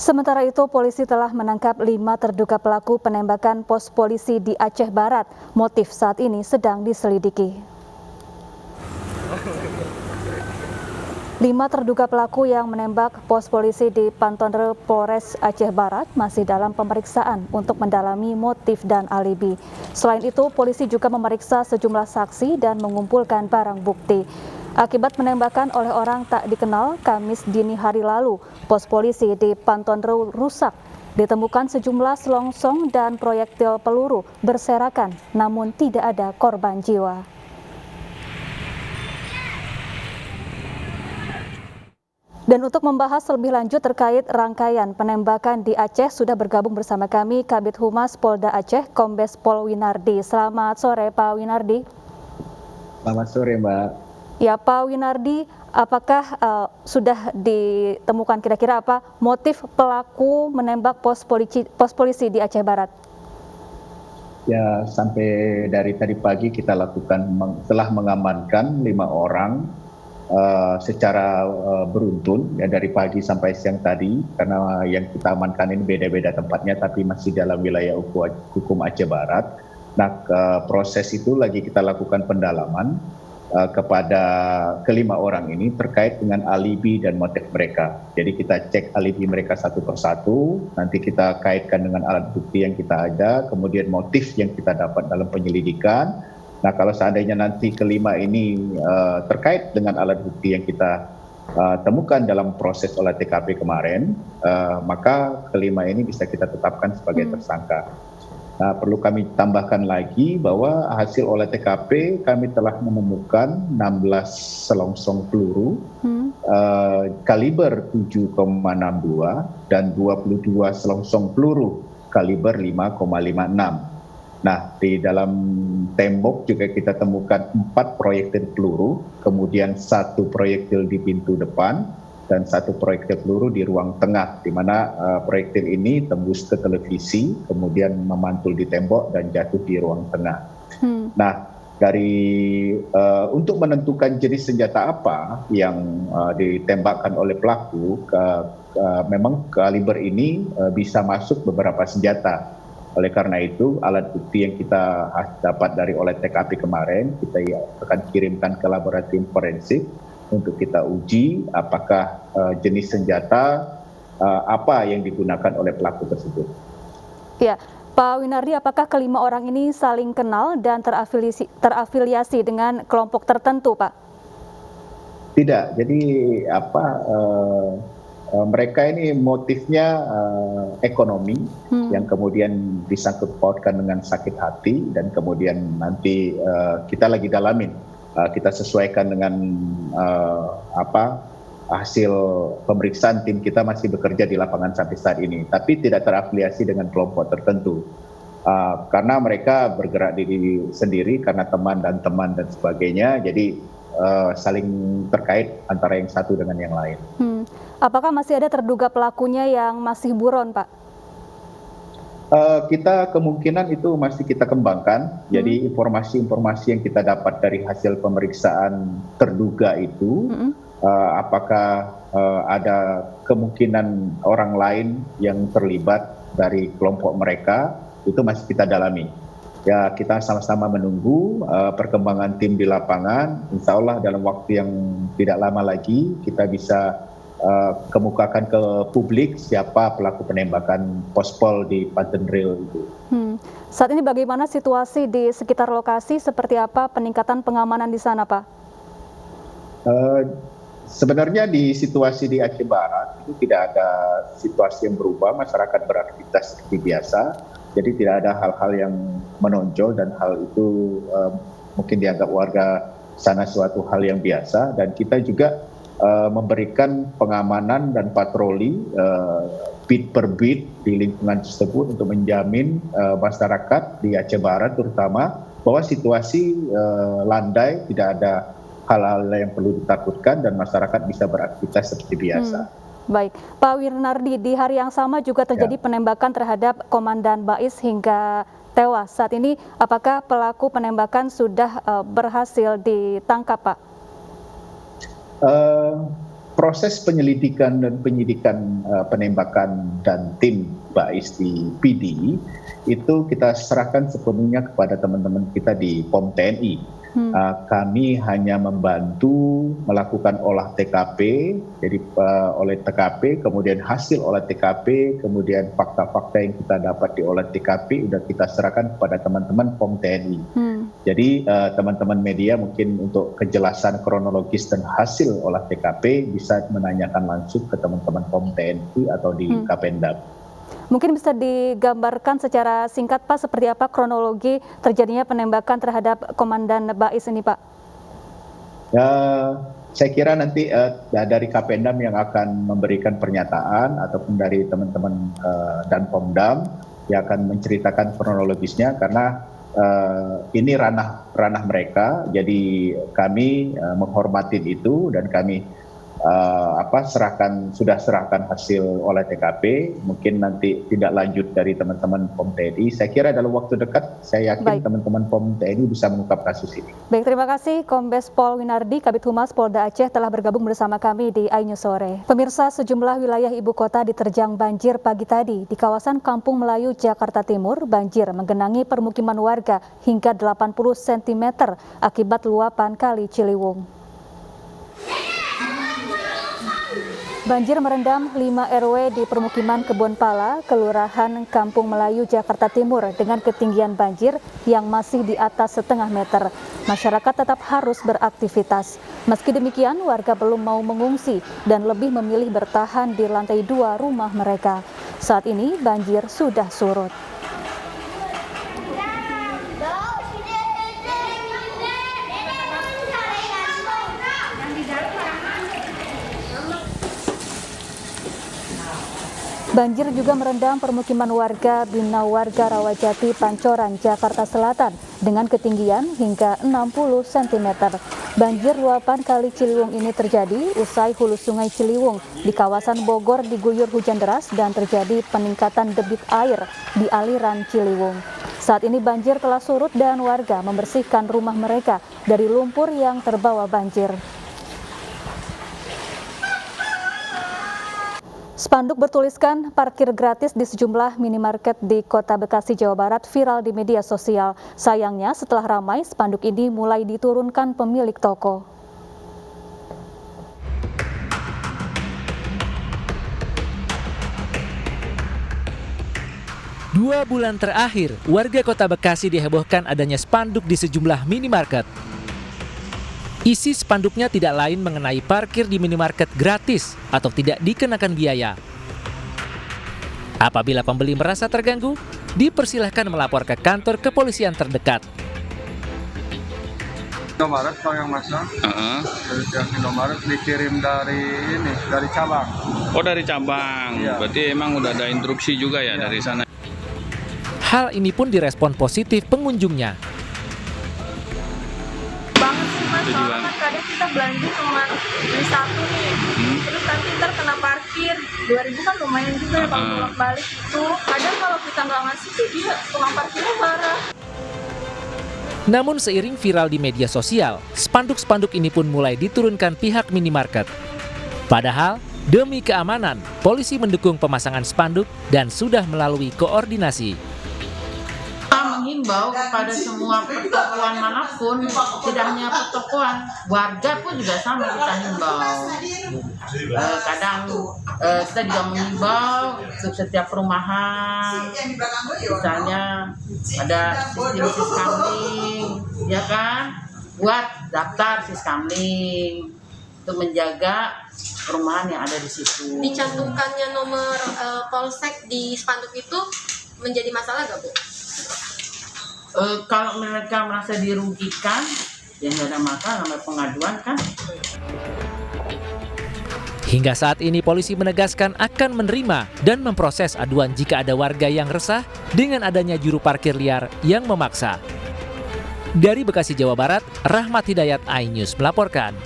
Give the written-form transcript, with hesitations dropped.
Sementara itu, polisi telah menangkap 5 terduga pelaku penembakan pos polisi di Aceh Barat. Motif saat ini sedang diselidiki. 5 terduga pelaku yang menembak pos polisi di Pantonre Polres Aceh Barat masih dalam pemeriksaan untuk mendalami motif dan alibi. Selain itu, polisi juga memeriksa sejumlah saksi dan mengumpulkan barang bukti. Akibat penembakan oleh orang tak dikenal Kamis dini hari lalu, pos polisi di Pantonre rusak. Ditemukan sejumlah selongsong dan proyektil peluru berserakan, namun tidak ada korban jiwa. Dan untuk membahas lebih lanjut terkait rangkaian penembakan di Aceh, sudah bergabung bersama kami Kabid Humas Polda Aceh, Kombes Pol Winardi. Selamat sore, Pak Winardi. Selamat sore, Mbak. Ya, Pak Winardi, apakah sudah ditemukan kira-kira apa motif pelaku menembak pos polisi di Aceh Barat? Ya, sampai dari tadi pagi kita lakukan telah mengamankan 5 orang secara beruntun ya, dari pagi sampai siang tadi, karena yang kita amankan ini beda-beda tempatnya tapi masih dalam wilayah hukum Aceh Barat. Nah, proses itu lagi kita lakukan pendalaman kepada kelima orang ini terkait dengan alibi dan motif mereka. Jadi kita cek alibi mereka satu persatu, nanti kita kaitkan dengan alat bukti yang kita ada, kemudian motif yang kita dapat dalam penyelidikan. Nah, kalau seandainya nanti kelima ini terkait dengan alat bukti yang kita temukan dalam proses olah TKP kemarin, maka kelima ini bisa kita tetapkan sebagai tersangka. Nah, perlu kami tambahkan lagi bahwa hasil olah TKP kami telah menemukan 16 selongsong peluru kaliber 7,62 dan 22 selongsong peluru kaliber 5,56. Nah, di dalam tembok juga kita temukan 4 proyektil peluru, kemudian 1 proyektil di pintu depan, dan 1 proyektil peluru di ruang tengah, di mana proyektil ini tembus ke televisi, kemudian memantul di tembok dan jatuh di ruang tengah. Nah, untuk menentukan jenis senjata apa yang ditembakkan oleh pelaku, memang kaliber ini bisa masuk beberapa senjata. Oleh karena itu, alat bukti yang kita dapat dari olah TKP kemarin, kita akan kirimkan ke laboratorium forensik untuk kita uji apakah jenis senjata apa yang digunakan oleh pelaku tersebut. Ya, Pak Winardi, apakah kelima orang ini saling kenal dan terafiliasi dengan kelompok tertentu, Pak? Tidak, jadi mereka ini motifnya ekonomi yang kemudian disangkut pautkan dengan sakit hati, dan kemudian nanti kita lagi dalamin, kita sesuaikan dengan hasil pemeriksaan tim kita masih bekerja di lapangan sampai saat ini, tapi tidak terafiliasi dengan kelompok tertentu. Karena mereka bergerak diri sendiri karena teman dan sebagainya, jadi saling terkait antara yang satu dengan yang lain. Apakah masih ada terduga pelakunya yang masih buron, Pak? Kita kemungkinan itu masih kita kembangkan. Jadi informasi-informasi yang kita dapat dari hasil pemeriksaan terduga itu, apakah ada kemungkinan orang lain yang terlibat dari kelompok mereka, itu masih kita dalami. Ya, kita sama-sama menunggu perkembangan tim di lapangan. Insya Allah dalam waktu yang tidak lama lagi kita bisa kemukakan ke publik siapa pelaku penembakan pospol di Pantonre itu. Saat ini bagaimana situasi di sekitar lokasi, seperti apa peningkatan pengamanan di sana, Pak? Sebenarnya di situasi di Aceh Barat itu tidak ada situasi yang berubah, masyarakat beraktivitas seperti biasa, jadi tidak ada hal-hal yang menonjol, dan hal itu mungkin dianggap warga sana suatu hal yang biasa, dan kita juga memberikan pengamanan dan patroli beat per beat di lingkungan tersebut untuk menjamin masyarakat di Aceh Barat terutama bahwa situasi landai, tidak ada hal-hal yang perlu ditakutkan dan masyarakat bisa beraktivitas seperti biasa. Baik, Pak Winardi, di hari yang sama juga terjadi penembakan terhadap Komandan Bais hingga tewas. Saat ini apakah pelaku penembakan sudah berhasil ditangkap, Pak? proses penyelidikan dan penyidikan penembakan dan tim BAIS di PD itu kita serahkan sepenuhnya kepada teman-teman kita di POM TNI. Kami hanya membantu melakukan olah TKP, jadi oleh TKP, kemudian hasil olah TKP, kemudian fakta-fakta yang kita dapat di olah TKP sudah kita serahkan kepada teman-teman POM TNI. Jadi teman-teman media mungkin untuk kejelasan kronologis dan hasil olah TKP bisa menanyakan langsung ke teman-teman POM TNI atau di Kapendam. Mungkin bisa digambarkan secara singkat Pak, seperti apa kronologi terjadinya penembakan terhadap Komandan BAIS ini Pak? Saya kira nanti dari Kapendam yang akan memberikan pernyataan ataupun dari teman-teman dan Pomdam yang akan menceritakan kronologisnya, karena ini ranah mereka, jadi kami menghormati itu dan kami sudah serahkan hasil olah TKP. Mungkin nanti tidak lanjut dari teman-teman POM TNI. Saya kira dalam waktu dekat saya yakin teman-teman POM TNI bisa mengungkap kasus ini. Baik, terima kasih Kombes Pol Winardi, Kabid Humas Polda Aceh telah bergabung bersama kami di iNews Sore. Pemirsa, sejumlah wilayah ibu kota diterjang banjir pagi tadi. Di kawasan Kampung Melayu, Jakarta Timur, banjir menggenangi permukiman warga hingga 80 cm akibat luapan Kali Ciliwung. Banjir merendam 5 RW di permukiman Kebon Pala, Kelurahan Kampung Melayu, Jakarta Timur dengan ketinggian banjir yang masih di atas setengah meter. Masyarakat tetap harus beraktivitas. Meski demikian, warga belum mau mengungsi dan lebih memilih bertahan di lantai 2 rumah mereka. Saat ini banjir sudah surut. Banjir juga merendam permukiman warga Bina Warga Rawajati, Pancoran, Jakarta Selatan dengan ketinggian hingga 60 cm. Banjir luapan Kali Ciliwung ini terjadi usai hulu Sungai Ciliwung di kawasan Bogor diguyur hujan deras dan terjadi peningkatan debit air di aliran Ciliwung. Saat ini banjir telah surut dan warga membersihkan rumah mereka dari lumpur yang terbawa banjir. Spanduk bertuliskan parkir gratis di sejumlah minimarket di Kota Bekasi, Jawa Barat viral di media sosial. Sayangnya setelah ramai, spanduk ini mulai diturunkan pemilik toko. Dua bulan terakhir, warga Kota Bekasi dihebohkan adanya spanduk di sejumlah minimarket. Isi spanduknya tidak lain mengenai parkir di minimarket gratis atau tidak dikenakan biaya. Apabila pembeli merasa terganggu, dipersilahkan melapor ke kantor kepolisian terdekat. Indomaret kalau yang masang, yang Indomaret dikirim dari cabang. Oh, dari cabang, ya. Berarti emang udah ada instruksi juga ya dari sana. Hal ini pun direspon positif pengunjungnya. Soalnya kan kadang kita belanja cuma beli satu nih, terus nanti ntar kena parkir 2.000 kan lumayan juga ya kalau bolak-balik itu. Kadang kalau kita nggak ngasih tuh dia tukang parkirnya marah. Namun seiring viral di media sosial, spanduk-spanduk ini pun mulai diturunkan pihak minimarket. Padahal demi keamanan, polisi mendukung pemasangan spanduk dan sudah melalui koordinasi. Menghimbau kepada semua pertokoan manapun, tidak hanya pertokoan, warga pun juga sama kita himbau. Kadang kita juga menghimbau untuk setiap perumahan, misalnya ada sistem siskamling, ya kan, buat daftar siskamling untuk menjaga perumahan yang ada di situ. Dicantumkannya nomor polsek di spanduk itu menjadi masalah nggak, Bu? Kalau mereka merasa dirugikan, ya nggak ada masalah, namanya pengaduan kan. Hingga saat ini polisi menegaskan akan menerima dan memproses aduan jika ada warga yang resah dengan adanya juru parkir liar yang memaksa. Dari Bekasi, Jawa Barat, Rahmat Hidayat, iNews melaporkan.